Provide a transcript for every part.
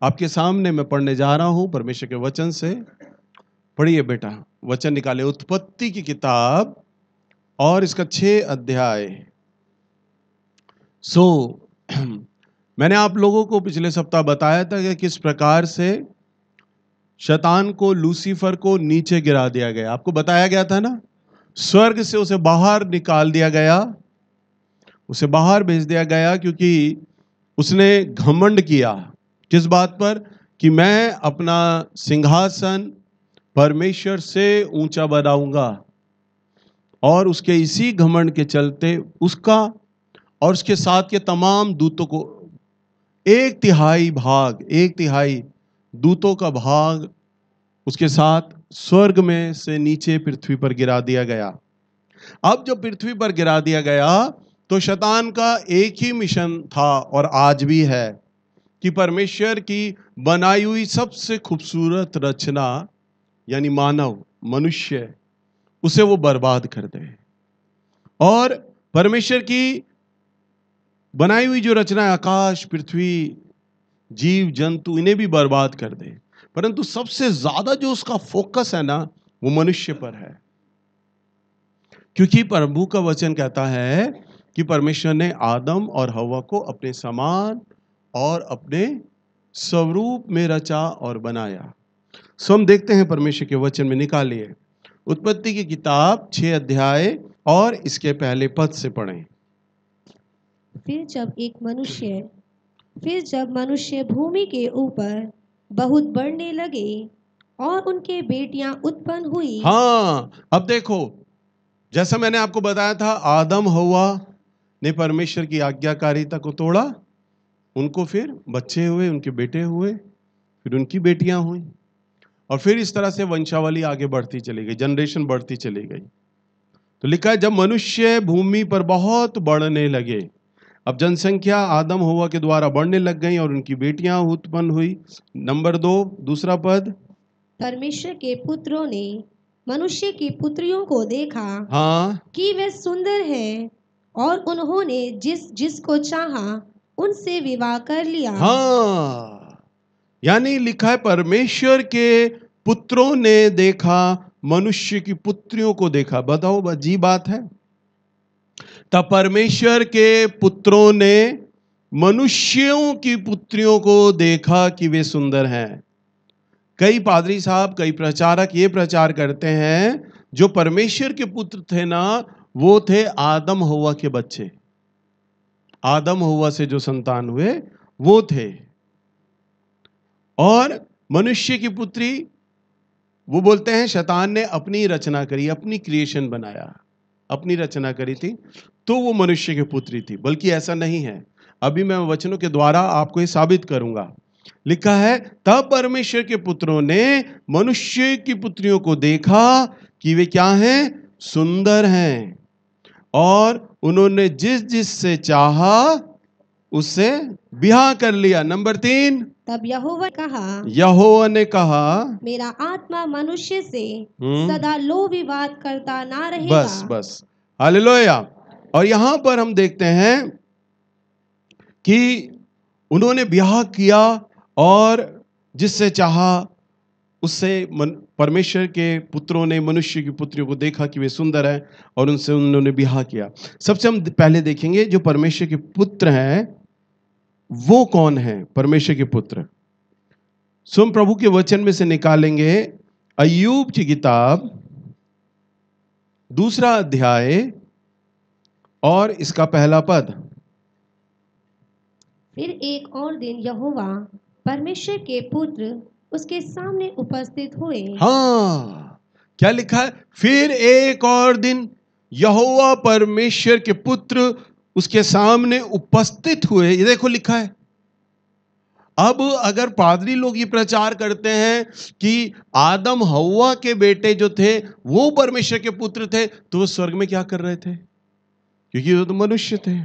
आपके सामने मैं पढ़ने जा रहा हूं परमेश्वर के वचन से। पढ़िए बेटा, वचन निकाले उत्पत्ति की किताब और इसका 6 अध्याय। मैंने आप लोगों को पिछले सप्ताह बताया था कि किस प्रकार से शैतान को, लूसीफर को नीचे गिरा दिया गया। आपको बताया गया था ना, स्वर्ग से उसे बाहर निकाल दिया गया, उसे बाहर भेज दिया गया क्योंकि उसने घमंड किया। किस बात पर? कि मैं अपना सिंहासन परमेश्वर से ऊंचा बनाऊंगा। और उसके इसी घमंड के चलते उसका और उसके साथ के तमाम दूतों को 1/3 दूतों का भाग उसके साथ स्वर्ग में से नीचे पृथ्वी पर गिरा दिया गया। अब जब पृथ्वी पर गिरा दिया गया तो शैतान का एक ही मिशन था और आज भी है कि परमेश्वर की बनाई हुई सबसे खूबसूरत रचना यानी मानव, मनुष्य, उसे वो बर्बाद कर दे। और परमेश्वर की बनाई हुई जो रचना है, आकाश, पृथ्वी, जीव जंतु, इन्हें भी बर्बाद कर दे। परंतु सबसे ज्यादा जो उसका फोकस है ना, वो मनुष्य पर है। क्योंकि प्रभु का वचन कहता है कि परमेश्वर ने आदम और हव्वा को अपने समान और अपने स्वरूप में रचा और बनाया। हम देखते हैं परमेश्वर के वचन में, निकालिए उत्पत्ति की किताब 6 अध्याय और इसके पहले पद से पढ़ें। फिर जब मनुष्य भूमि के ऊपर बहुत बढ़ने लगे और उनके बेटियां उत्पन्न हुई। हाँ, अब देखो, जैसा मैंने आपको बताया था, आदम हव्वा ने परमेश्वर की आज्ञाकारिता को तोड़ा, उनको फिर बच्चे हुए, उनके बेटे हुए, फिर उनकी बेटियां हुई, और फिर इस तरह से वंशावली आगे बढ़ती चली गई, जनरेशन बढ़ती चली गई। तो लिखा है जब मनुष्य भूमि पर बहुत बढ़ने लगे, अब जनसंख्या आदम हव्वा के द्वारा बढ़ने लग गई और उनकी बेटियां उत्पन्न हुई। नंबर 2, दूसरा पद, परमेश्वर के पुत्रों ने मनुष्य की पुत्रियों को देखा, हाँ, कि वे सुंदर हैं, और उन्होंने जिसको चाहा उनसे विवाह कर लिया। हाँ, यानी लिखा है परमेश्वर के पुत्रों ने देखा, मनुष्य की पुत्रियों को देखा। बताओ, अजीब बात है। तब परमेश्वर के पुत्रों ने मनुष्यों की पुत्रियों को देखा कि वे सुंदर हैं। कई पादरी साहब, कई प्रचारक ये प्रचार करते हैं जो परमेश्वर के पुत्र थे ना, वो थे आदम हव्वा के बच्चे। आदम हव्वा से जो संतान हुए वो थे। और मनुष्य की पुत्री, वो बोलते हैं शैतान ने अपनी रचना करी, अपनी क्रिएशन बनाया, अपनी रचना करी थी, तो वो मनुष्य की पुत्री थी। बल्कि ऐसा नहीं है, अभी मैं वचनों के द्वारा आपको ये साबित करूंगा। लिखा है तब परमेश्वर के पुत्रों ने मनुष्य की पुत्रियों को देखा कि वे क्या हैं, सुंदर हैं, और उन्होंने जिससे चाहा उससे ब्याह कर लिया। नंबर 3, तब यहोवा ने कहा मेरा आत्मा मनुष्य से सदा लो विवाद करता ना रहेगा। बस हालेलुया। और यहां पर हम देखते हैं कि उन्होंने ब्याह किया और जिससे चाहा उससे परमेश्वर के पुत्रों ने मनुष्य की पुत्रियों को देखा कि वे सुंदर हैं और उनसे उन्होंने ब्याह किया। सबसे हम पहले देखेंगे जो परमेश्वर के पुत्र हैं वो कौन है। परमेश्वर के पुत्र हम प्रभु के वचन में से निकालेंगे अय्यूब की किताब 2 अध्याय और इसका पहला पद। फिर एक और दिन यहोवा परमेश्वर के पुत्र उसके सामने उपस्थित हुए। हाँ, क्या लिखा है? फिर एक और दिन यहोवा परमेश्वर के पुत्र उसके सामने उपस्थित हुए। ये देखो लिखा है। अब अगर पादरी लोग ये प्रचार करते हैं कि आदम हव्वा के बेटे जो थे वो परमेश्वर के पुत्र थे, तो वो स्वर्ग में क्या कर रहे थे? क्योंकि वो तो मनुष्य थे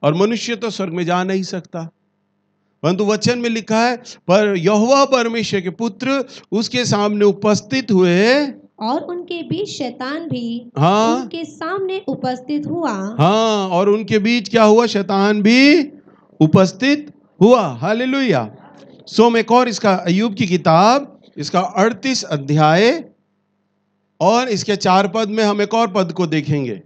और मनुष्य तो स्वर्ग में जा नहीं सकता। परंतु वचन में लिखा है पर यहोवा परमेश्वर के पुत्र उसके सामने उपस्थित हुए और उनके बीच शैतान भी उनके सामने उपस्थित हुआ। और उनके बीच क्या हुआ? शैतान भी उपस्थित हुआ। हालेलुया। सो हम एक और इसका अय्यूब की किताब इसका 38 अध्याय और इसके 4 पद में हम एक और पद को देखेंगे।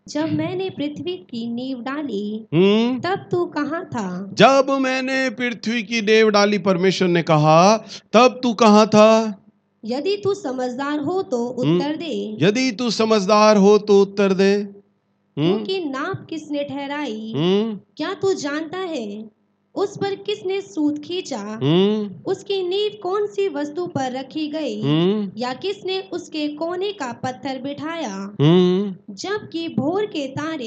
जब मैंने पृथ्वी की नींव डाली हम्म तब तू कहाँ था? जब मैंने पृथ्वी की नींव डाली, परमेश्वर ने कहा, तब तू कहाँ था? यदि तू समझदार हो तो उत्तर दे, यदि तू समझदार हो तो उत्तर दे। उनकी नाप किसने ठहराई? हम्म क्या तू जानता है? उस पर किसने सूत खींचा? उसकी नींव कौन सी वस्तु पर रखी गई? या किसने उसके कोने का पत्थर बिठाया? जबकि भोर के तारे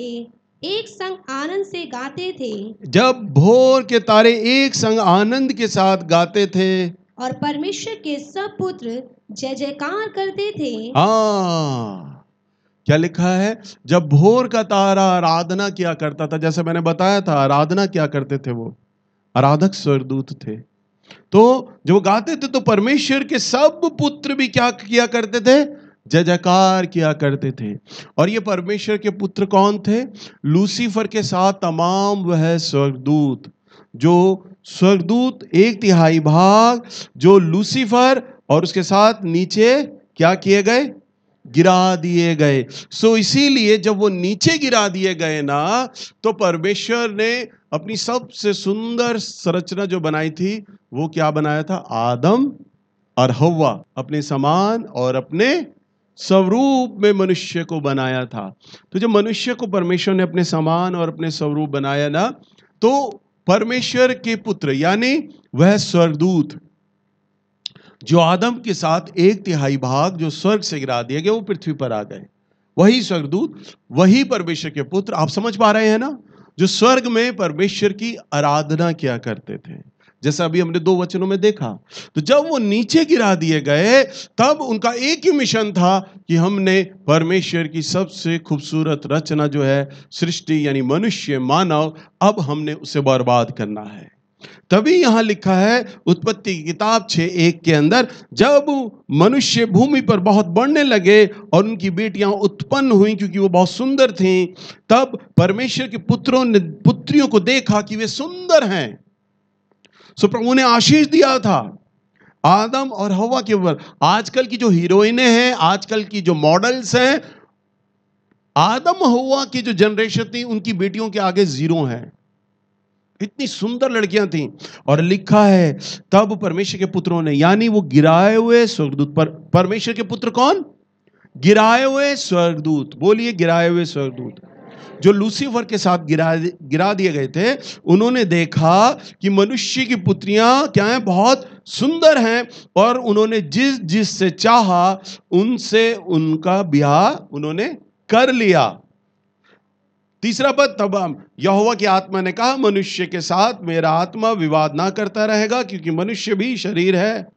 एक संग आनंद से गाते थे, जब भोर के तारे एक संग आनंद के साथ गाते थे, और परमेश्वर के सब पुत्र जय जयकार करते थे। हाँ, क्या लिखा है? जब भोर का तारा आराधना किया करता था, जैसे मैंने बताया था, आराधना क्या करते थे, वो आराधक स्वर्गदूत थे। तो जब वो गाते थे तो परमेश्वर के सब पुत्र भी क्या किया करते थे? जय जयकार किया करते थे। और ये परमेश्वर के पुत्र कौन थे? लूसीफर के साथ तमाम वह स्वर्गदूत, जो स्वर्गदूत 1/3 भाग जो लूसीफर और उसके साथ नीचे क्या किए गए? गिरा दिए गए। सो इसीलिए जब वो नीचे गिरा दिए गए ना, तो परमेश्वर ने अपनी सबसे सुंदर संरचना जो बनाई थी, वो क्या बनाया था? आदम और हव्वा, अपने समान और अपने स्वरूप में मनुष्य को बनाया था। तो जब मनुष्य को परमेश्वर ने अपने समान और अपने स्वरूप बनाया ना, तो परमेश्वर के पुत्र यानी वह स्वर्गदूत जो आदम के साथ 1/3 भाग जो स्वर्ग से गिरा दिए गए, वो पृथ्वी पर आ गए। वही स्वर्गदूत, वही परमेश्वर के पुत्र, आप समझ पा रहे हैं ना, जो स्वर्ग में परमेश्वर की आराधना किया करते थे, जैसा अभी हमने 2 वचनों में देखा। तो जब वो नीचे गिरा दिए गए, तब उनका एक ही मिशन था कि हमने परमेश्वर की सबसे खूबसूरत रचना जो है सृष्टि यानी मनुष्य मानव, अब हमने उसे बर्बाद करना है। तभी यहां लिखा है उत्पत्ति की किताब 6:1 के अंदर, जब मनुष्य भूमि पर बहुत बढ़ने लगे और उनकी बेटियां उत्पन्न हुई क्योंकि वो बहुत सुंदर थीं, तब परमेश्वर के पुत्रों ने पुत्रियों को देखा कि वे सुंदर हैं। सो प्रभु ने आशीष दिया था आदम और हवा के ऊपर। आजकल की जो हीरोइनें हैं, आजकल की जो मॉडल्स हैं, आदम हवा की जो जनरेशन थी, उनकी बेटियों के आगे जीरो हैं। इतनी सुंदर लड़कियां थीं। और लिखा है तब परमेश्वर के पुत्रों ने, यानी वो गिराए हुए स्वर्गदूत, पर परमेश्वर के पुत्र कौन? गिराए हुए स्वर्गदूत। बोलिए, गिराए हुए स्वर्गदूत जो लूसीफर के साथ गिरा दिए गए थे, उन्होंने देखा कि मनुष्य की पुत्रियां क्या हैं? बहुत सुंदर हैं। और उन्होंने जिस जिस से चाहा उनसे उनका ब्याह उन्होंने कर लिया। तीसरा पद, तब यहोवा की आत्मा ने कहा, मनुष्य के साथ मेरा आत्मा विवाद ना करता रहेगा, क्योंकि मनुष्य भी शरीर है।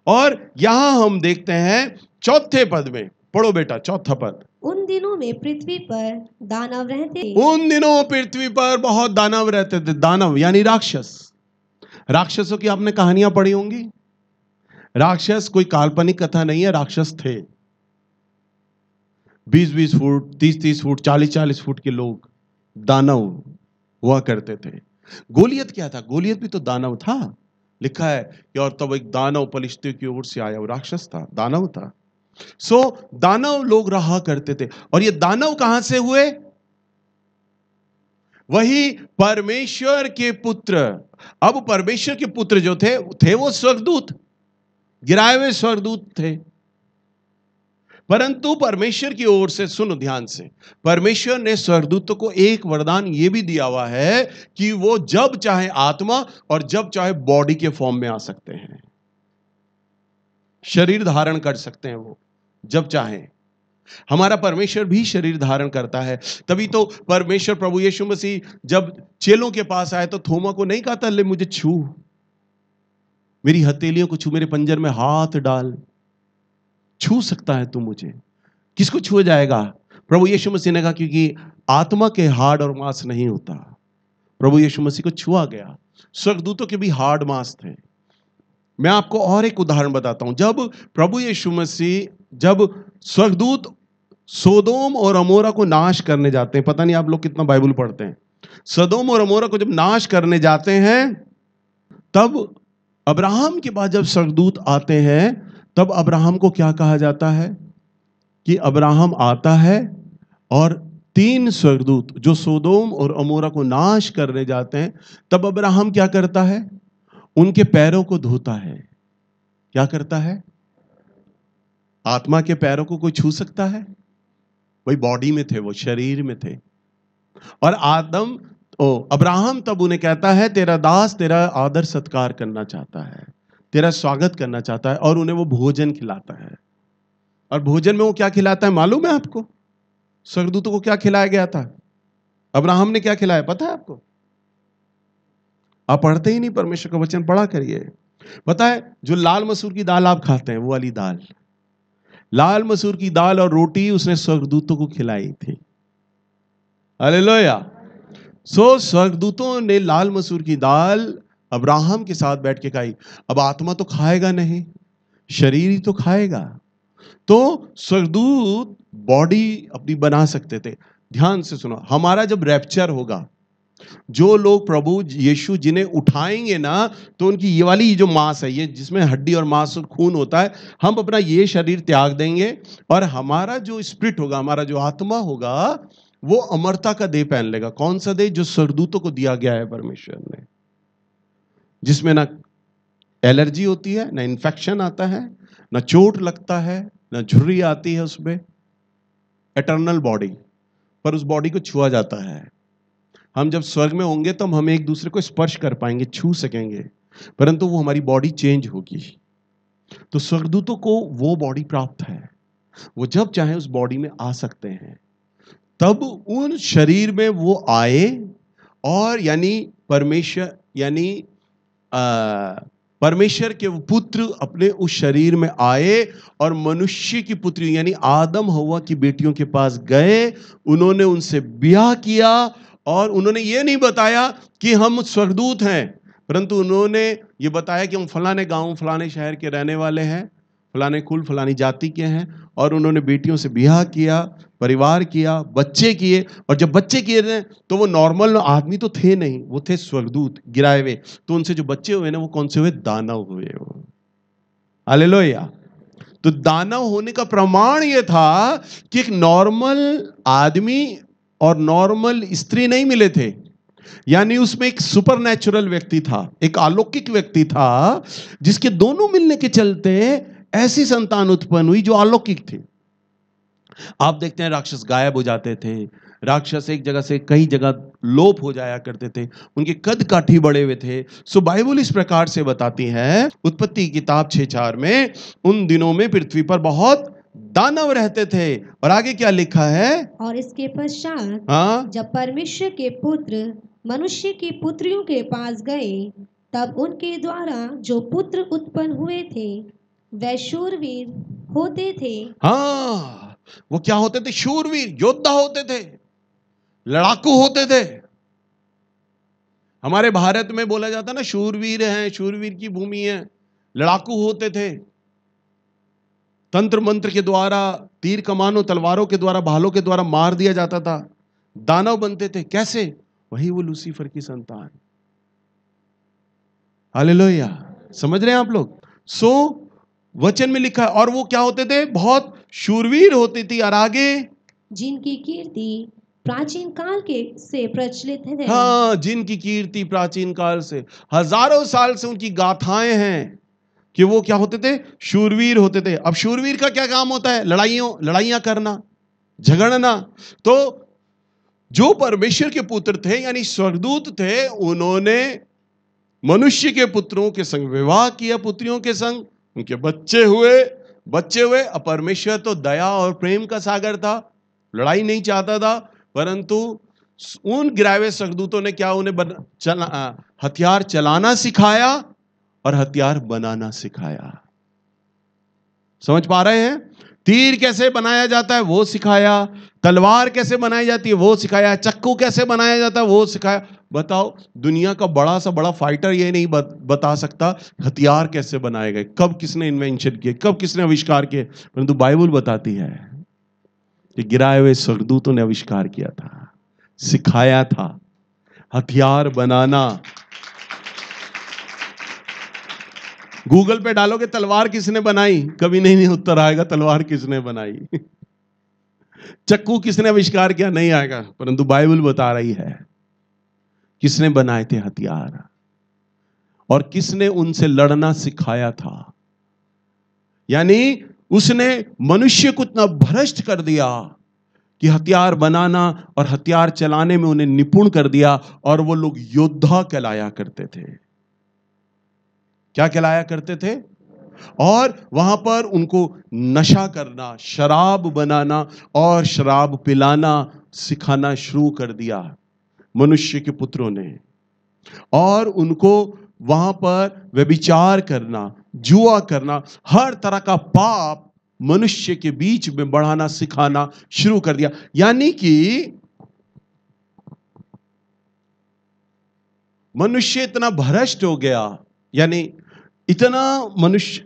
और यहां हम देखते हैं चौथे पद में, पढ़ो बेटा चौथा पद। उन दिनों में पृथ्वी पर दानव रहते। उन दिनों पृथ्वी पर बहुत दानव रहते थे। दानव यानी राक्षस। राक्षसों की आपने कहानियां पढ़ी होंगी। राक्षस कोई काल्पनिक कथा नहीं है, राक्षस थे। 20-20 फुट, 30-30 फुट, 40-40 फुट के लोग दानव हुआ करते थे। गोलियत क्या था? गोलियत भी तो दानव था। लिखा है कि और तब एक दानव पलिश्तियों की ओर से आया, वो राक्षस था, दानव था। सो दानव लोग रहा करते थे। और ये दानव कहां से हुए? वही परमेश्वर के पुत्र। अब परमेश्वर के पुत्र जो थे वो स्वर्गदूत, गिराए हुए स्वर्गदूत थे। परंतु परमेश्वर की ओर से, सुनो ध्यान से, परमेश्वर ने स्वर्गदूतों को एक वरदान यह भी दिया हुआ है कि वो जब चाहे आत्मा और जब चाहे बॉडी के फॉर्म में आ सकते हैं, शरीर धारण कर सकते हैं वो जब चाहे। हमारा परमेश्वर भी शरीर धारण करता है। तभी तो परमेश्वर प्रभु यीशु मसीह जब चेलों के पास आए तो थोमा को नहीं कहा था, ले मुझे छू, मेरी हथेलियों को छू, मेरे पंजर में हाथ डाल, छू सकता है तू मुझे। किसको छुआ जाएगा? प्रभु यीशु मसीह ने कहा, क्योंकि आत्मा के हाड़ और मांस नहीं होता। प्रभु यीशु मसीह को छुआ गया। स्वर्गदूतों के भी हाड़ मांस थे। मैं आपको और एक उदाहरण बताता हूं। जब प्रभु यीशु मसीह, जब स्वर्गदूत सोदोम और अमोरा को नाश करने जाते हैं, पता नहीं आप लोग कितना बाइबल पढ़ते हैं, सदोम और अमोरा को जब नाश करने जाते हैं, तब अब्राहम के बाद जब स्वर्गदूत आते हैं, तब अब्राहम को क्या कहा जाता है कि अब्राहम आता है और 3 स्वर्गदूत जो सोदोम और अमोरा को नाश करने जाते हैं, तब अब्राहम क्या करता है? उनके पैरों को धोता है। क्या करता है? आत्मा के पैरों को कोई छू सकता है? वही बॉडी में थे, वो शरीर में थे। और अब्राहम तब उन्हें कहता है, तेरा दास तेरा आदर सत्कार करना चाहता है, तेरा स्वागत करना चाहता है, और उन्हें वो भोजन खिलाता है। और भोजन में वो क्या खिलाता है मालूम है आपको? स्वर्गदूतों को क्या खिलाया गया था? अब्राहम ने क्या खिलाया पता है आपको? आप पढ़ते ही नहीं परमेश्वर का वचन, पढ़ा करिए। पता है, जो लाल मसूर की दाल आप खाते हैं, वो वाली दाल, लाल मसूर की दाल और रोटी उसने स्वर्गदूतों को खिलाई थी। हालेलुया। स्वर्गदूतों ने लाल मसूर की दाल अब्राहम के साथ बैठ के खाई। अब आत्मा तो खाएगा नहीं, शरीर ही तो खाएगा। तो स्वर्गदूत बॉडी अपनी बना सकते थे। ध्यान से सुनो, हमारा जब रैप्चर होगा, जो लोग प्रभु यीशु जिन्हें उठाएंगे ना, तो उनकी ये वाली जो मांस है, ये जिसमें हड्डी और मांस और खून होता है, हम अपना ये शरीर त्याग देंगे और हमारा जो स्पिरिट होगा, हमारा जो आत्मा होगा, वो अमरता का देह पहन लेगा। कौन सा देह? जो स्वर्गदूतों को दिया गया है परमेश्वर ने, जिसमें ना एलर्जी होती है, ना इन्फेक्शन आता है, ना चोट लगता है, ना झुर्री आती है उसमें। एटर्नल बॉडी, पर उस बॉडी को छुआ जाता है। हम जब स्वर्ग में होंगे तो हम एक दूसरे को स्पर्श कर पाएंगे, छू सकेंगे, परंतु वो हमारी बॉडी चेंज होगी। तो स्वर्गदूतों को वो बॉडी प्राप्त है, वो जब चाहे उस बॉडी में आ सकते हैं। तब उन शरीर में वो आए और यानी परमेश्वर के पुत्र अपने उस शरीर में आए और मनुष्य की पुत्री यानी आदम हव्वा की बेटियों के पास गए। उन्होंने उनसे ब्याह किया और उन्होंने ये नहीं बताया कि हम स्वर्गदूत हैं, परंतु उन्होंने ये बताया कि हम फलाने गांव फलाने शहर के रहने वाले हैं, फलाने कुल फलानी जाति के हैं। और उन्होंने बेटियों से ब्याह किया, परिवार किया, बच्चे किए। और जब बच्चे किए तो वो नॉर्मल आदमी तो थे नहीं, वो थे स्वर्गदूत गिराए हुए। तो उनसे जो बच्चे हुए ना, वो कौन से हुए? दानव हुए। वो हालेलुया। तो दानव होने का प्रमाण ये था कि एक नॉर्मल आदमी और नॉर्मल स्त्री नहीं मिले थे, यानी उसमें एक सुपरनैचुरल व्यक्ति था, एक अलौकिक व्यक्ति था, जिसके दोनों मिलने के चलते ऐसी संतान उत्पन्न हुई जो अलौकिक थी। आप देखते हैं राक्षस गायब हो जाते थे, राक्षस एक जगह से कई जगह लोप हो जाया करते थे, उनके कद काठी बड़े हुए थे। सो बाइबल इस प्रकार से बताती है, उत्पत्ति किताब 6:4 में, उन दिनों में पृथ्वी पर बहुत दानव रहते थे। और आगे क्या लिखा है? और इसके पश्चात जब परमेश्वर के पुत्र मनुष्य की पुत्रियों के पास गए, तब उनके द्वारा जो पुत्र उत्पन्न हुए थे वे शूरवीर होते थे। हाँ, वो क्या होते थे? शूरवीर, योद्धा होते थे, लड़ाकू होते थे। हमारे भारत में बोला जाता है ना, शूरवीर हैं, शूरवीर की भूमि है। लड़ाकू होते थे, तंत्र मंत्र के द्वारा, तीर कमानों तलवारों के द्वारा, भालों के द्वारा मार दिया जाता था, दानव बनते थे। कैसे? वही वो लूसीफर की संतान। हालेलुया। समझ रहे हैं आप लोग? वचन में लिखा है, और वो क्या होते थे? बहुत शूरवीर होती थी। और आगे, जिनकी कीर्ति प्राचीन काल के से प्रचलित है। हाँ, जिनकी कीर्ति प्राचीन काल से, हजारों साल से उनकी गाथाएं हैं कि वो क्या होते थे? शूरवीर होते थे। अब शूरवीर का क्या काम होता है? लड़ाइयां करना, झगड़ना। तो जो परमेश्वर के पुत्र थे यानी स्वर्गदूत थे, उन्होंने मनुष्य के पुत्रों के संग विवाह किया, पुत्रियों के संग, उनके बच्चे हुए। परमेश्वर तो दया और प्रेम का सागर था, लड़ाई नहीं चाहता था, परंतु उन गिराए हुए स्वर्गदूतों ने क्या उन्हें हथियार चलाना सिखाया और हथियार बनाना सिखाया। समझ पा रहे हैं? तीर कैसे बनाया जाता है वो सिखाया, तलवार कैसे बनाई जाती है वो सिखाया, चक्कू कैसे बनाया जाता है वो सिखाया। बताओ, दुनिया का बड़ा सा बड़ा फाइटर ये नहीं बता सकता हथियार कैसे बनाए गए, कब किसने इन्वेंशन किए, कब किसने आविष्कार किए, परंतु बाइबल बताती है कि गिराए हुए स्वर्गदूतों ने आविष्कार किया था, सिखाया था हथियार बनाना। गूगल पे डालोगे तलवार किसने बनाई, कभी नहीं उत्तर आएगा तलवार किसने बनाई। चक्कू किसने आविष्कार किया, नहीं आएगा। परंतु बाइबल बता रही है किसने बनाए थे हथियार और किसने उनसे लड़ना सिखाया था। यानी उसने मनुष्य को इतना भ्रष्ट कर दिया कि हथियार बनाना और हथियार चलाने में उन्हें निपुण कर दिया, और वो लोग योद्धा कहलाया करते थे। क्या कहलाया करते थे? और वहां पर उनको नशा करना, शराब बनाना और शराब पिलाना सिखाना शुरू कर दिया मनुष्य के पुत्रों ने, और उनको वहां पर व्यभिचार करना, जुआ करना, हर तरह का पाप मनुष्य के बीच में बढ़ाना सिखाना शुरू कर दिया। यानी कि मनुष्य इतना भ्रष्ट हो गया, यानी इतना मनुष्य,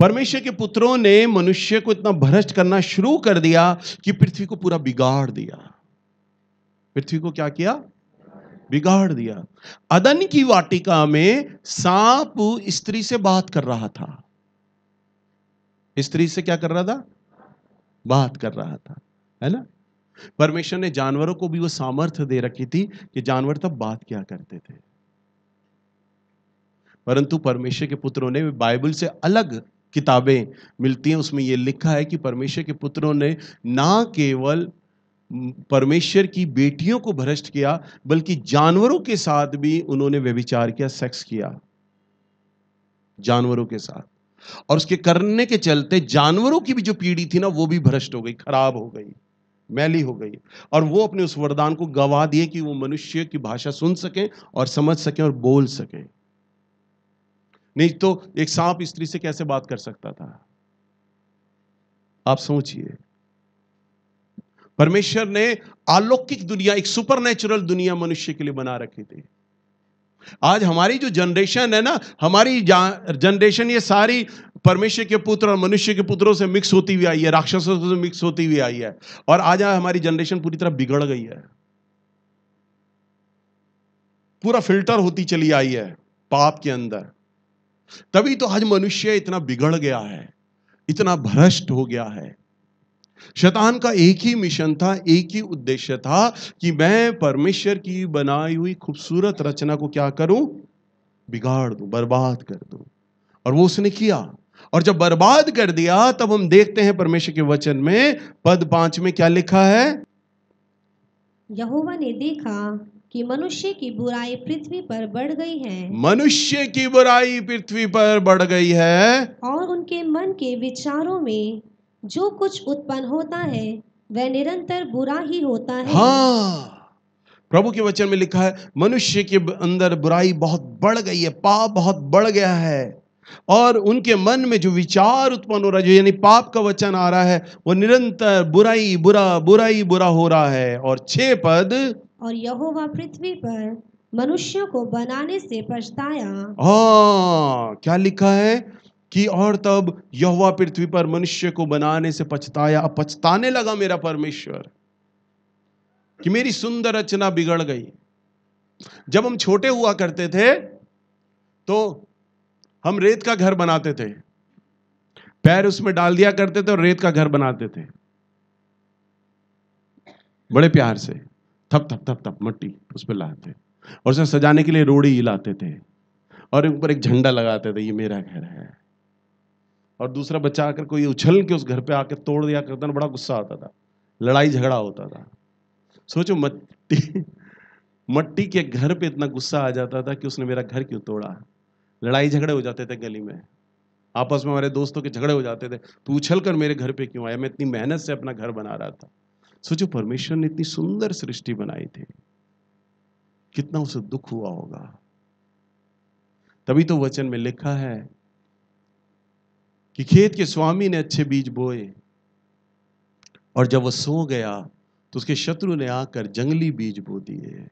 परमेश्वर के पुत्रों ने मनुष्य को इतना भ्रष्ट करना शुरू कर दिया कि पृथ्वी को पूरा बिगाड़ दिया। पृथ्वी को क्या किया? बिगाड़ दिया। अदन की वाटिका में सांप स्त्री से बात कर रहा था। स्त्री से क्या कर रहा था? बात कर रहा था, है ना। परमेश्वर ने जानवरों को भी वो सामर्थ्य दे रखी थी कि जानवर तब बात क्या करते थे। परंतु परमेश्वर के पुत्रों ने, बाइबल से अलग किताबें मिलती हैं, उसमें यह लिखा है कि परमेश्वर के पुत्रों ने ना केवल परमेश्वर की बेटियों को भ्रष्ट किया, बल्कि जानवरों के साथ भी उन्होंने व्यभिचार किया, सेक्स किया जानवरों के साथ। और उसके करने के चलते जानवरों की भी जो पीढ़ी थी ना, वो भी भ्रष्ट हो गई, खराब हो गई, मैली हो गई। और वो अपने उस वरदान को गवा दिए कि वो मनुष्य की भाषा सुन सकें और समझ सकें और बोल सकें। नहीं तो एक सांप स्त्री से कैसे बात कर सकता था? आप सोचिए। परमेश्वर ने अलौकिक दुनिया, एक सुपरनेचुरल दुनिया मनुष्य के लिए बना रखी थी। आज हमारी जो जनरेशन है ना, हमारी जनरेशन ये सारी परमेश्वर के पुत्र और मनुष्य के पुत्रों से मिक्स होती हुई आई है, राक्षसों से मिक्स होती हुई आई है। और आज हमारी जनरेशन पूरी तरह बिगड़ गई है, पूरा फिल्टर होती चली आई है पाप के अंदर। तभी तो आज मनुष्य इतना बिगड़ गया है, इतना भ्रष्ट हो गया है। शैतान का एक ही मिशन था, एक ही उद्देश्य था कि मैं परमेश्वर की बनाई हुई खूबसूरत रचना को क्या करूं? बिगाड़ दूं, बर्बाद कर दूं। और वो उसने किया। और जब बर्बाद कर दिया, तब हम देखते हैं परमेश्वर के वचन में पद 5 में क्या लिखा है? यहोवा ने देखा कि मनुष्य की बुराई पृथ्वी पर बढ़ गई है। मनुष्य की बुराई पृथ्वी पर बढ़ गई है, और उनके मन के विचारों में जो कुछ उत्पन्न होता है वह निरंतर बुरा ही होता है। हाँ, प्रभु के वचन में लिखा है मनुष्य के अंदर बुराई बहुत बढ़ गई है, पाप बहुत बढ़ गया है। और उनके मन में जो विचार उत्पन्न हो रहा है, यानी पाप का वचन आ रहा है, वो निरंतर बुराई बुरा, बुराई बुरा हो रहा है। और 6 पद, और यहोवा पृथ्वी पर मनुष्यों को बनाने से पछताया। हाँ, क्या लिखा है कि और तब यहोवा पृथ्वी पर मनुष्य को बनाने से पछताया। अब पछताने लगा मेरा परमेश्वर कि मेरी सुंदर रचना बिगड़ गई। जब हम छोटे हुआ करते थे तो हम रेत का घर बनाते थे, पैर उसमें डाल दिया करते थे और रेत का घर बनाते थे बड़े प्यार से, थप थप थप थप मट्टी उस पर लाते और उसे सजाने के लिए रोड़ी लाते थे और ऊपर एक झंडा लगाते थे, ये मेरा घर है। और दूसरा बच्चा आकर कोई उछल के उस घर पे आकर तोड़ दिया करता, बड़ा गुस्सा आता था, लड़ाई झगड़ा होता था। सोचो मट्टी के घर पे इतना गुस्सा आ जाता था कि उसने मेरा घर क्यों तोड़ा। लड़ाई झगड़े हो जाते थे गली में, आपस में हमारे दोस्तों के झगड़े हो जाते थे, तू उछल कर मेरे घर पे क्यों आया, मैं इतनी मेहनत से अपना घर बना रहा था। सोचो परमेश्वर ने इतनी सुंदर सृष्टि बनाई थी, कितना उसे दुख हुआ होगा। तभी तो वचन में लिखा है कि खेत के स्वामी ने अच्छे बीज बोए और जब वो सो गया तो उसके शत्रु ने आकर जंगली बीज बो दिए।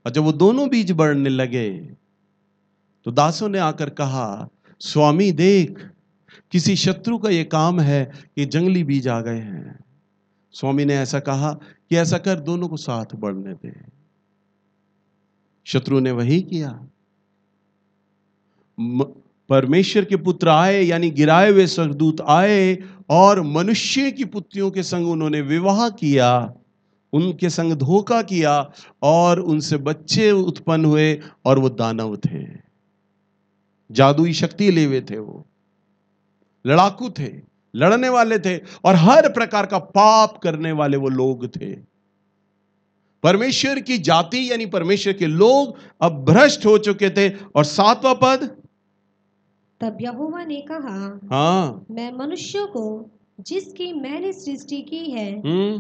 और जब वो दोनों बीज बढ़ने लगे तो दासों ने आकर कहा, स्वामी देख, किसी शत्रु का ये काम है कि जंगली बीज आ गए हैं। स्वामी ने ऐसा कहा कि ऐसा कर, दोनों को साथ बढ़ने दे। शत्रु ने वही किया। परमेश्वर के पुत्र आए, यानी गिराए हुए स्वर्गदूत आए और मनुष्य की पुत्रियों के संग उन्होंने विवाह किया, उनके संग धोखा किया और उनसे बच्चे उत्पन्न हुए और वो दानव थे, जादुई शक्ति लिए हुए थे, वो लड़ाकू थे, लड़ने वाले थे और हर प्रकार का पाप करने वाले वो लोग थे। परमेश्वर की जाति यानी परमेश्वर के लोग अब भ्रष्ट हो चुके थे। और 7वां पद, तब यहोवा ने कहा, हाँ, मैं मनुष्यों को जिसकी मैंने सृष्टि की है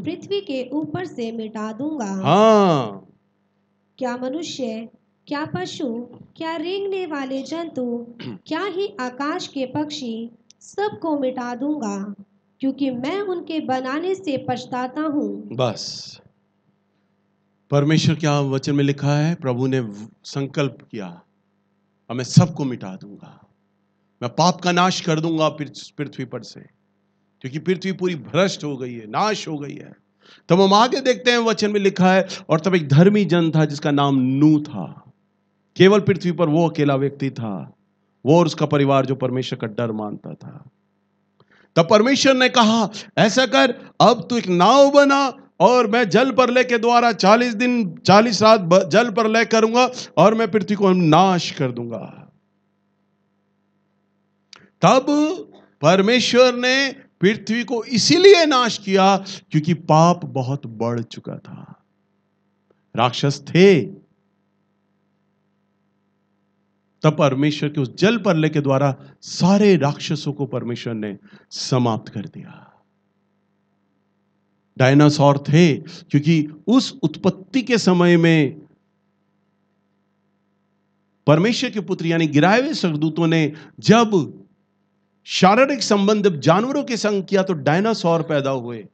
पृथ्वी के ऊपर से मिटा दूंगा। हाँ, क्या मनुष्य, क्या पशु, क्या रेंगने वाले जंतु, क्या ही आकाश के पक्षी, सबको मिटा दूंगा, क्योंकि मैं उनके बनाने से पछताता हूँ। बस परमेश्वर क्या वचन में लिखा है, प्रभु ने संकल्प किया, और मैं सबको मिटा दूंगा, मैं पाप का नाश कर दूंगा पृथ्वी पर से, क्योंकि पृथ्वी पूरी भ्रष्ट हो गई है, नाश हो गई है। तब हम आगे देखते हैं, वचन में लिखा है, और तब एक धर्मी जन था जिसका नाम नूह था। केवल पृथ्वी पर वो अकेला व्यक्ति था, वो और उसका परिवार जो परमेश्वर का डर मानता था। तब परमेश्वर ने कहा, ऐसा कर, अब तू एक नाव बना और मैं जल प्रलय के द्वारा 40 दिन 40 रात जल प्रलय करूंगा और मैं पृथ्वी को नाश कर दूंगा। तब परमेश्वर ने पृथ्वी को इसीलिए नाश किया क्योंकि पाप बहुत बढ़ चुका था, राक्षस थे। तब परमेश्वर के उस जल प्रलय के द्वारा सारे राक्षसों को परमेश्वर ने समाप्त कर दिया। डायनासोर थे क्योंकि उस उत्पत्ति के समय में परमेश्वर के पुत्र यानी गिराए हुए स्वर्गदूतों ने जब शारीरिक संबंध जानवरों के संग किया तो डायनासोर पैदा हुए,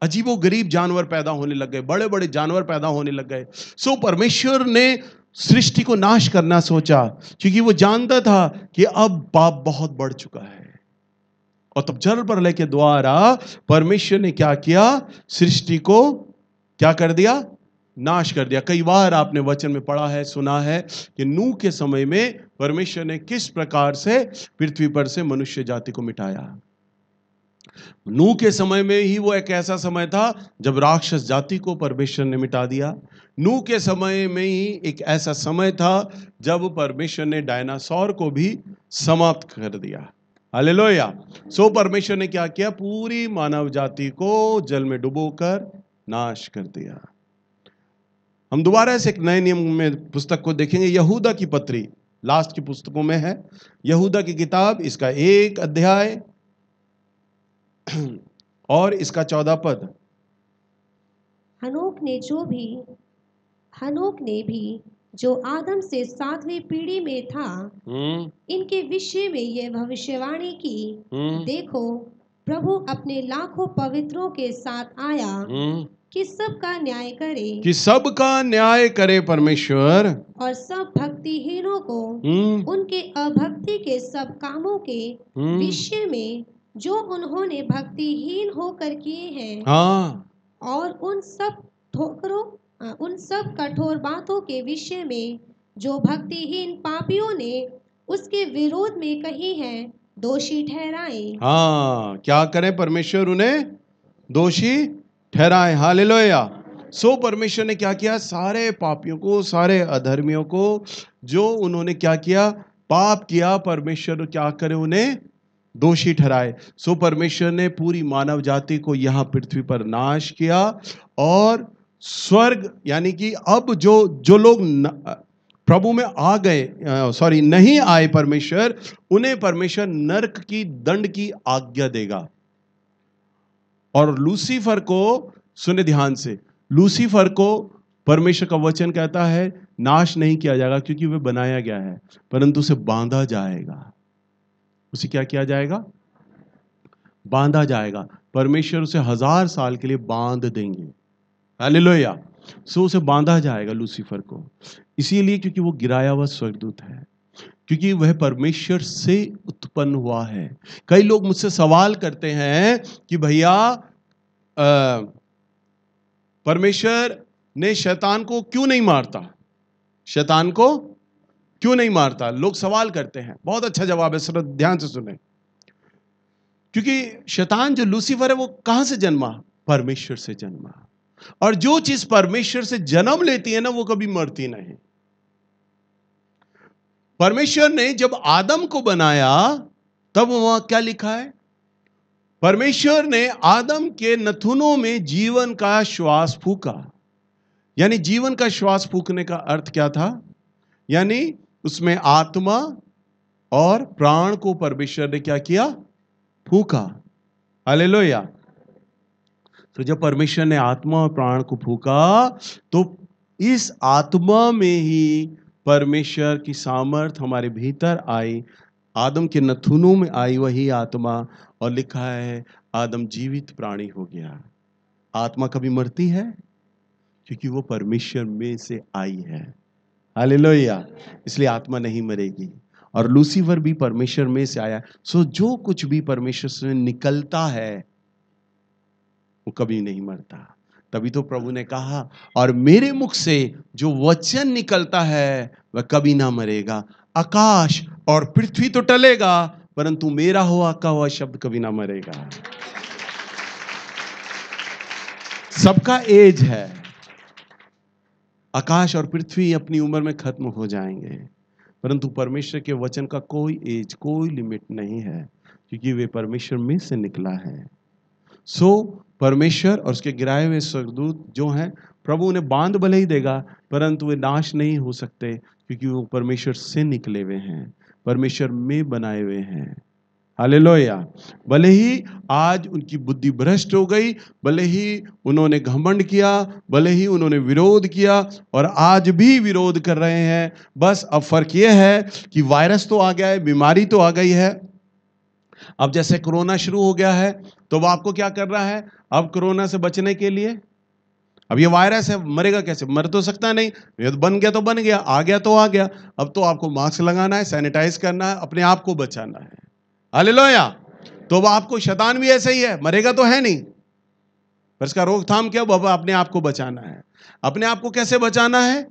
अजीबो गरीब जानवर पैदा होने लग गए, बड़े बड़े जानवर पैदा होने लग गए। सो परमेश्वर ने सृष्टि को नाश करना सोचा क्योंकि वो जानता था कि अब पाप बहुत बढ़ चुका है। और तब जल प्रलय के द्वारा परमेश्वर ने क्या किया, सृष्टि को क्या कर दिया, नाश कर दिया। कई बार आपने वचन में पढ़ा है, सुना है कि नूह के समय में परमेश्वर ने किस प्रकार से पृथ्वी पर से मनुष्य जाति को मिटाया। नूह के समय में ही वो एक ऐसा समय था जब राक्षस जाति को परमेश्वर ने मिटा दिया। नूह के समय में ही एक ऐसा समय था जब परमेश्वर ने डायनासोर को भी समाप्त कर दिया। हालेलुया। सो परमेश्वर ने क्या किया, पूरी मानव जाति को जल में डुबोकर नाश कर दिया। हम दोबारा से एक नए नियम में पुस्तक को देखेंगे, यहूदा की पत्री, लास्ट की पुस्तकों में है यहूदा की किताब, इसका 1 अध्याय और इसका 14 पद। हनोक ने भी जो आदम से 7वीं पीढ़ी में था, इनके विषय में यह भविष्यवाणी की, देखो प्रभु अपने लाखों पवित्रों के साथ आया कि सबका न्याय करे, कि सबका न्याय करे परमेश्वर, और सब भक्तिहीनों को उनके अभक्ति के सब कामों के विषय में जो उन्होंने भक्तिहीन होकर किए हैं, हाँ, और उन सब कठोर बातों के विषय में जो भक्तिहीन पापियों ने उसके विरोध में कही है, दोषी ठहराए। हाँ, क्या करें, परमेश्वर उन्हें दोषी ठहराए। हालेलुया। सो परमेश्वर ने क्या किया, सारे पापियों को, सारे अधर्मियों को, जो उन्होंने क्या किया, पाप किया, परमेश्वर क्या करे, उन्हें दोषी ठहराए। सो परमेश्वर ने पूरी मानव जाति को यहां पृथ्वी पर नाश किया और स्वर्ग यानी कि अब जो लोग प्रभु में आ गए, नहीं आए परमेश्वर, उन्हें परमेश्वर नरक की दंड की आज्ञा देगा। और लूसीफर को, सुने ध्यान से, लूसीफर को परमेश्वर का वचन कहता है नाश नहीं किया जाएगा क्योंकि वह बनाया गया है, परंतु उसे बांधा जाएगा। उसे क्या किया जाएगा, बांधा जाएगा। परमेश्वर उसे 1000 साल के लिए बांध देंगे। हालेलुया। सो उसे बांधा जाएगा लूसीफर को, इसीलिए क्योंकि वो गिराया हुआ स्वर्गदूत है, क्योंकि वह परमेश्वर से उत्पन्न हुआ है। कई लोग मुझसे सवाल करते हैं कि भैया परमेश्वर ने शैतान को क्यों नहीं मारता, शैतान को क्यों नहीं मारता? लोग सवाल करते हैं। बहुत अच्छा जवाब है, सिर्फ ध्यान से सुने। क्योंकि शैतान जो लूसीफर है वो कहां से जन्मा? परमेश्वर से जन्मा। और जो चीज परमेश्वर से जन्म लेती है ना, वो कभी मरती नहीं। परमेश्वर ने जब आदम को बनाया तब वहां क्या लिखा है? परमेश्वर ने आदम के नथुनों में जीवन का श्वास फूका। यानी जीवन का श्वास फूकने का अर्थ क्या था? यानी उसमें आत्मा और प्राण को परमेश्वर ने क्या किया? फूका। हालेलुया। तो जब परमेश्वर ने आत्मा और प्राण को फूका, तो इस आत्मा में ही परमेश्वर की सामर्थ हमारे भीतर आई, आदम के नथुनों में आई वही आत्मा, और लिखा है आदम जीवित प्राणी हो गया। आत्मा कभी मरती है? क्योंकि वो परमेश्वर में से आई है। हालेलुया। इसलिए आत्मा नहीं मरेगी। और लूसीफर भी परमेश्वर में से आया। सो जो कुछ भी परमेश्वर से निकलता है वो कभी नहीं मरता। तभी तो प्रभु ने कहा, और मेरे मुख से जो वचन निकलता है वह कभी ना मरेगा। आकाश और पृथ्वी तो टलेगा, परंतु मेरा हुआ का हुआ शब्द कभी ना मरेगा। सबका एज है। आकाश और पृथ्वी अपनी उम्र में खत्म हो जाएंगे, परंतु परमेश्वर के वचन का कोई एज, कोई लिमिट नहीं है, क्योंकि वे परमेश्वर में से निकला है। सो परमेश्वर और उसके गिराए हुए स्वर्गदूत जो हैं, प्रभु उन्हें बांध भले ही देगा, परंतु वे नाश नहीं हो सकते, क्योंकि वो परमेश्वर से निकले हुए हैं, परमेश्वर में बनाए हुए हैं। हालेलुया। भले ही आज उनकी बुद्धि भ्रष्ट हो गई, भले ही उन्होंने घमंड किया, भले ही उन्होंने विरोध किया, और आज भी विरोध कर रहे हैं। बस अब फर्क यह है कि वायरस तो आ गया है, बीमारी तो आ गई है। अब जैसे कोरोना शुरू हो गया है, तो वो आपको क्या कर रहा है? अब कोरोना से बचने के लिए, अब ये वायरस है, मरेगा कैसे? मर तो सकता नहीं, ये तो बन गया तो बन गया, आ गया तो आ गया। अब तो आपको मास्क लगाना है, सैनिटाइज करना है, अपने आप को बचाना है। हालेलुया। तो अब आपको शैतान भी ऐसे ही है, मरेगा तो है नहीं, पर इसका रोकथाम क्या? अब अपने आप को बचाना है। अपने आप को कैसे बचाना है?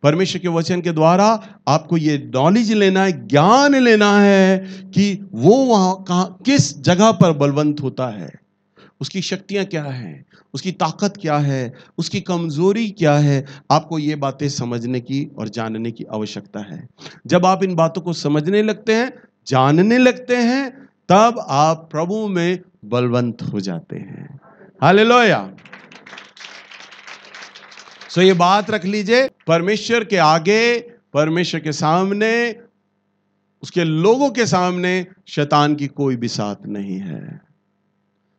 परमेश्वर के वचन के द्वारा आपको ये नॉलेज लेना है, ज्ञान लेना है कि वो वहां कहां, किस जगह पर बलवंत होता है, उसकी शक्तियां क्या हैं, उसकी ताकत क्या है, उसकी कमजोरी क्या है। आपको ये बातें समझने की और जानने की आवश्यकता है। जब आप इन बातों को समझने लगते हैं, जानने लगते हैं, तब आप प्रभु में बलवंत हो जाते हैं। हालेलुया। सो ये बात रख लीजिए, परमेश्वर के आगे, परमेश्वर के सामने, उसके लोगों के सामने शैतान की कोई बिसात नहीं है।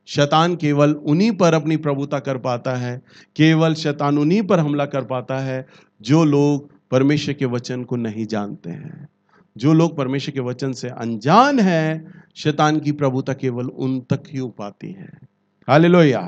शैतान केवल उन्हीं पर अपनी प्रभुता कर पाता है, केवल शैतान उन्हीं पर हमला कर पाता है जो लोग परमेश्वर के वचन को नहीं जानते हैं। जो लोग परमेश्वर के वचन से अनजान हैं, शैतान की प्रभुता केवल उन तक ही हो पाती है। हालेलुया।